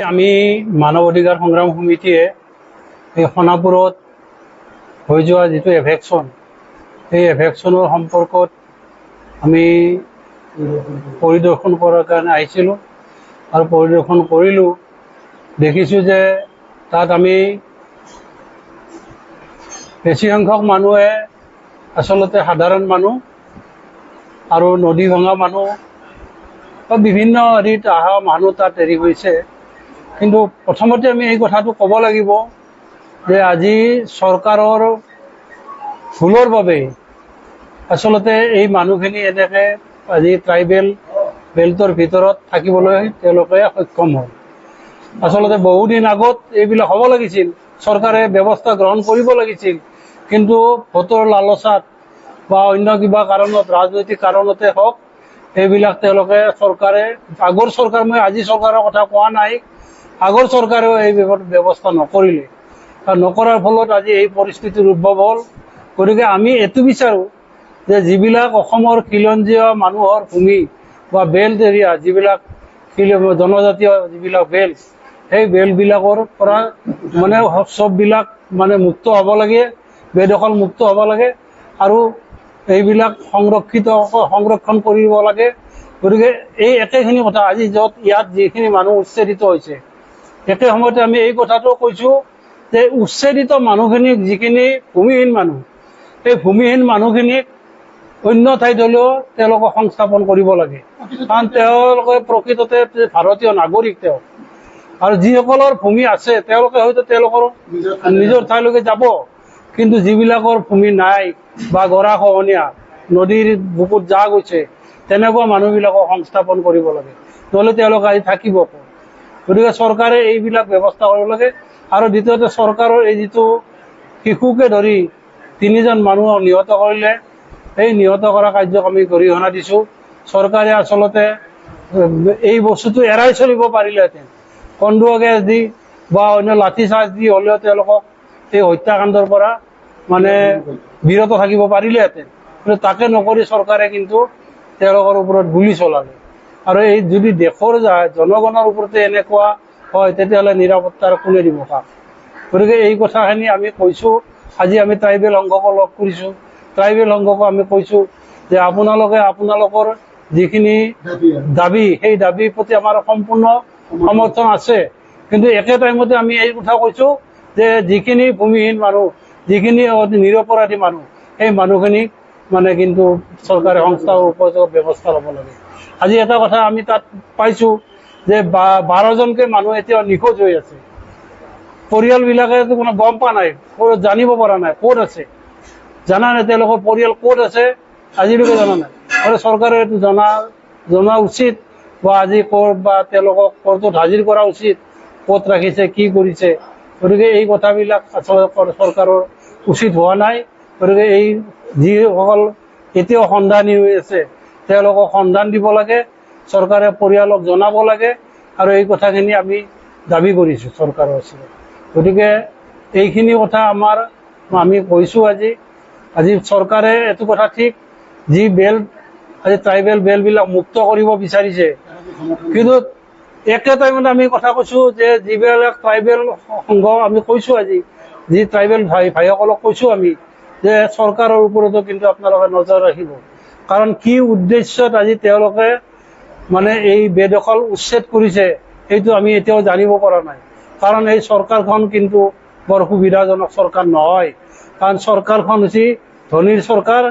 আমি মানৱ অধিকাৰ সংগ্ৰাম সমিতিয়ে এই সোণাপুৰত হৈ যোৱা যিটো এভেকশ্যন, এই এভেকশ্যনৰ সম্পৰ্কত আমি পৰিদৰ্শন কৰাৰ কাৰণে আহিছিলোঁ আৰু পৰিদৰ্শন কৰিলোঁ। দেখিছোঁ যে তাত আমি বেছি সংখ্যক মানুহে আচলতে সাধাৰণ মানুহ আৰু নদী ভঙা মানুহ বা বিভিন্ন হেৰিত অহা মানুহ তাত হেৰি হৈছে। কিন্তু প্ৰথমতে আমি এই কথাটো ক'ব লাগিব যে আজি চৰকাৰৰ ভুলৰ বাবে আচলতে এই মানুহখিনি এনেকৈ আজি ট্ৰাইবেল বেল্টৰ ভিতৰত থাকিবলৈ তেওঁলোকে সক্ষম হ'ল। আচলতে বহুদিন আগত এইবিলাক হ'ব লাগিছিল, চৰকাৰে ব্যৱস্থা গ্ৰহণ কৰিব লাগিছিল, কিন্তু ভোটৰ লালচাত বা অন্য কিবা কাৰণত, ৰাজনৈতিক কাৰণতে হওক, এইবিলাক তেওঁলোকে চৰকাৰে, আগৰ চৰকাৰ, মই আজি চৰকাৰৰ কথা কোৱা নাই, আগৰ চৰকাৰেও এই ব্যৱস্থা নকৰিলে আৰু নকৰাৰ ফলত আজি এই পৰিস্থিতিৰ উদ্ভৱ হ'ল। গতিকে আমি এইটো বিচাৰোঁ যে যিবিলাক অসমৰ খিলঞ্জীয়া মানুহৰ ভূমি বা বেল্ট এৰিয়া, যিবিলাক জনজাতীয় যিবিলাক বেল্ট, সেই বেল্টবিলাকৰ পৰা মানে চববিলাক মানে মুক্ত হ'ব লাগে, বেদখল মুক্ত হ'ব লাগে আৰু এইবিলাক সংৰক্ষণ কৰিব লাগে। গতিকে এই একেখিনি কথা আজি ইয়াত যিখিনি মানুহ উচ্ছেদিত হৈছে, একে সময়তে আমি এই কথাটো কৈছোঁ যে উচ্ছেদিত মানুহখিনিক, যিখিনি ভূমিহীন মানুহ, এই ভূমিহীন মানুহখিনিক অন্য ঠাইত হ'লেও তেওঁলোকক সংস্থাপন কৰিব লাগে, কাৰণ তেওঁলোকে প্ৰকৃততে ভাৰতীয় নাগৰিক তেওঁ। আৰু যিসকলৰ ভূমি আছে তেওঁলোকে হয়তো তেওঁলোকৰ নিজৰ ঠাইলৈকে যাব, কিন্তু যিবিলাকৰ ভূমি নাই বা গৰাখহনীয়া, নদীৰ বুকুত যা গৈছে, তেনেকুৱা মানুহবিলাকক সংস্থাপন কৰিব লাগে, নহ'লে তেওঁলোকে আহি থাকিব ক'ত? গতিকে চৰকাৰে এইবিলাক ব্যৱস্থা কৰিব লাগে। আৰু দ্বিতীয়তে চৰকাৰৰ এই যিটো শিশুকে ধৰি 3জন মানুহক নিহত কৰিলে, এই নিহত কৰা কাৰ্যক আমি গৰিহণা দিছোঁ। চৰকাৰে আচলতে এই বস্তুটো এৰাই চলিব পাৰিলেহেঁতেন, কন্দুৱা গেছ দি বা অন্য লাঠি চাৰ্জ দি হ'লেও তেওঁলোকক এই হত্যাকাণ্ডৰ পৰা মানে বিৰত থাকিব পাৰিলেহেঁতেন, কিন্তু তাকে নকৰি চৰকাৰে কিন্তু তেওঁলোকৰ ওপৰত গুলী চলালে। আৰু এই যদি দেশৰ জনগণৰ ওপৰতে এনেকুৱা হয়, তেতিয়াহ'লে নিৰাপত্তাৰ কোনে দিব কাক? গতিকে এই কথাখিনি আমি কৈছোঁ। আজি আমি ট্ৰাইবেল সংঘকো লগ কৰিছোঁ, ট্ৰাইবেল সংঘকো আমি কৈছোঁ যে আপোনালোকৰ যিখিনি দাবী, সেই দাবীৰ প্ৰতি আমাৰ সম্পূৰ্ণ সমৰ্থন আছে, কিন্তু একে টাইমতে আমি এই কথা কৈছোঁ যে যিখিনি ভূমিহীন মানুহ, যিখিনি নিৰপৰাধী মানুহ, সেই মানুহখিনিক মানে কিন্তু চৰকাৰে সংস্থাৰ উপযোগ ব্যৱস্থা ল'ব লাগে। আজি এটা কথা আমি তাত পাইছোঁ যে 12জনকৈ মানুহ এতিয়াও নিখোজ হৈ আছে। পৰিয়ালবিলাকে কোনো গম পোৱা নাই, জানিব পৰা নাই ক'ত আছে, জানা নাই তেওঁলোকৰ পৰিয়াল ক'ত আছে, আজিলৈকে জনা নাই। আৰু চৰকাৰে এইটো জনা উচিত বা আজি ক'ত বা তেওঁলোকক কোৰ্টত হাজিৰ কৰা উচিত, ক'ত ৰাখিছে, কি কৰিছে। গতিকে এই কথাবিলাক আচলতে চৰকাৰৰ উচিত হোৱা নাই। গতিকে এই যিসকল এতিয়াও সন্ধানী হৈ আছে তেওঁলোকক সন্ধান দিব লাগে, চৰকাৰে পৰিয়ালক জনাব লাগে, আৰু এই কথাখিনি আমি দাবী কৰিছোঁ চৰকাৰৰ ওচৰত। গতিকে এইখিনি কথা আমি কৈছোঁ। আজি চৰকাৰে এইটো কথা ঠিক, যি বেল্ট আজি ট্ৰাইবেল বেল্টবিলাক মুক্ত কৰিব বিচাৰিছে, কিন্তু একে টাইমত আমি কথা কৈছোঁ যে যিবিলাক ট্ৰাইবেল সংঘ আমি কৈছোঁ, আজি যি ট্ৰাইবেল ভাইসকলক কৈছোঁ আমি যে চৰকাৰৰ ওপৰতো কিন্তু আপোনালোকে নজৰ ৰাখিব, কাৰণ কি উদ্দেশ্যত আজি তেওঁলোকে মানে এই বেদখল উচ্ছেদ কৰিছে সেইটো আমি এতিয়াও জানিব পৰা নাই। কাৰণ এই চৰকাৰখন কিন্তু বৰ সুবিধাজনক চৰকাৰ নহয়, কাৰণ চৰকাৰখন হৈছে ধনীৰ চৰকাৰ,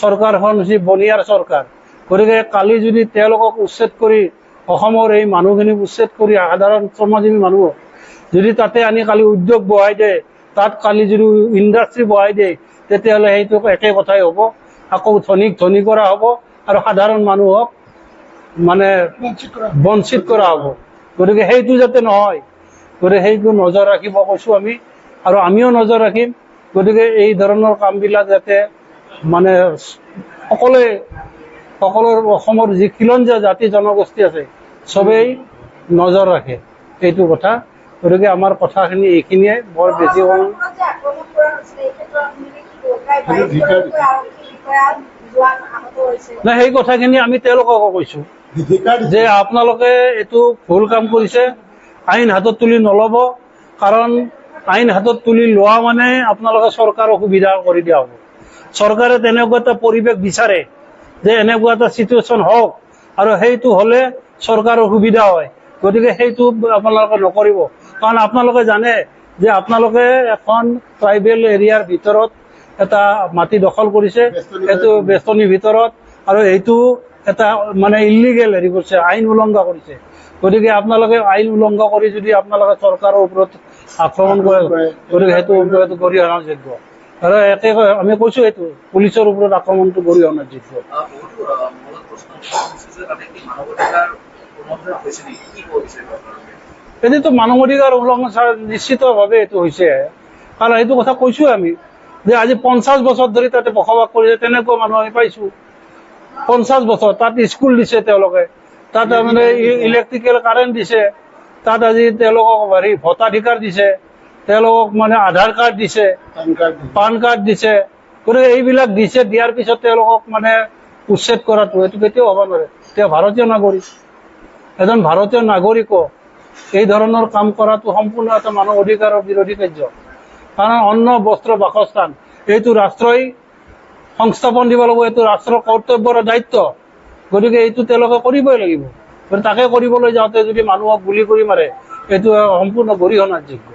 চৰকাৰখন হৈছে বনিয়াৰ চৰকাৰ। গতিকে কালি যদি তেওঁলোকক উচ্ছেদ কৰি, অসমৰ এই মানুহখিনিক উচ্ছেদ কৰি, সাধাৰণ শ্ৰমজীৱী মানুহক যদি তাতে আনি কালি উদ্যোগ বহাই দিয়ে, তাত কালি যদি ইণ্ডাষ্ট্ৰী বহাই দিয়ে, তেতিয়াহ'লে সেইটো একে কথাই হ'ব, আকৌ ধনী কৰা হ'ব আৰু সাধাৰণ মানুহক মানে বঞ্চিত কৰা হ'ব। গতিকে সেইটো যাতে নহয়, গতিকে সেইটো নজৰ ৰাখিব কৈছোঁ আমি, আৰু আমিও নজৰ ৰাখিম। গতিকে এই ধৰণৰ কামবিলাক যাতে মানে সকলো অসমৰ যি খিলঞ্জীয়া জাতি জনগোষ্ঠী আছে চবেই নজৰ ৰাখে, এইটো কথা। গতিকে আমাৰ কথাখিনি এইখিনিয়ে, বৰ বেছি হ'ল নাই। সেই কথাখিনি আমি তেওঁলোককো কৈছোঁ যে আপোনালোকে এইটো ভুল কাম কৰিছে, আইন হাতত তুলি নল'ব, কাৰণ আইন হাতত তুলি লোৱা মানে আপোনালোকে চৰকাৰক সুবিধা কৰি দিয়া হ'ব। চৰকাৰে তেনেকুৱা এটা পৰিৱেশ বিচাৰে যে এনেকুৱা এটা চিটুৱেশ্যন হওক, আৰু সেইটো হ'লে চৰকাৰৰ সুবিধা হয়। গতিকে সেইটো আপোনালোকে নকৰিব, কাৰণ আপোনালোকে জানে যে আপোনালোকে এখন ট্ৰাইবেল এৰিয়াৰ ভিতৰত এটা মাটি দখল কৰিছে, সেইটো বেষ্টনীৰ ভিতৰত, আৰু এইটো এটা মানে ইলিগেল হেৰি কৰিছে, আইন উলংঘা কৰিছে। গতিকে আপোনালোকে আইন উলংঘা কৰি যদি আপোনালোকে চৰকাৰৰ ওপৰত আক্ৰমণ কৰে, গতিকে সেইটো গৰিহণাৰ যোগ্য। আৰু একে আমি কৈছো, এইটো পুলিচৰ ওপৰত আক্ৰমণটো গৰিহণাৰ যোগ্য। এইটোতো মানৱ অধিকাৰ উলংঘন নিশ্চিতভাৱে এইটো হৈছে, কাৰণ এইটো কথা কৈছো আমি যে আজি 50 বছৰ ধৰি তাতে বসবাস কৰিছে, তেনেকুৱা মানুহ আমি পাইছো। 50 বছৰ তাত স্কুল দিছে তেওঁলোকে, তাত মানে ইলেক্ট্ৰিকেল কাৰেণ্ট দিছে, তাত আজি তেওঁলোকক হেৰি ভোটাধিকাৰ দিছে, তেওঁলোকক মানে আধাৰ কাৰ্ড দিছে, পান কাৰ্ড দিছে। গতিকে এইবিলাক দিছে, দিয়াৰ পিছত তেওঁলোকক মানে উচ্ছেদ কৰাটো এইটো কেতিয়াও হ'ব নোৱাৰে। তেওঁ ভাৰতীয় নাগৰিক, এজন ভাৰতীয় নাগৰিকক এই ধৰণৰ কাম কৰাটো সম্পূৰ্ণ এটা মানৱ অধিকাৰৰ বিৰোধী কাৰ্য। কাৰণ অন্ন, বস্ত্ৰ, বাসস্থান এইটো ৰাষ্ট্ৰই সংস্থাপন দিব লাগিব, এইটো ৰাষ্ট্ৰৰ কৰ্তব্য আৰু দায়িত্ব। গতিকে এইটো তেওঁলোকে কৰিবই লাগিব। তাকে কৰিবলৈ যাওঁতে যদি মানুহক গুলি কৰি মাৰে, এইটো সম্পূৰ্ণ গৰিহণাৰ যোগ্য।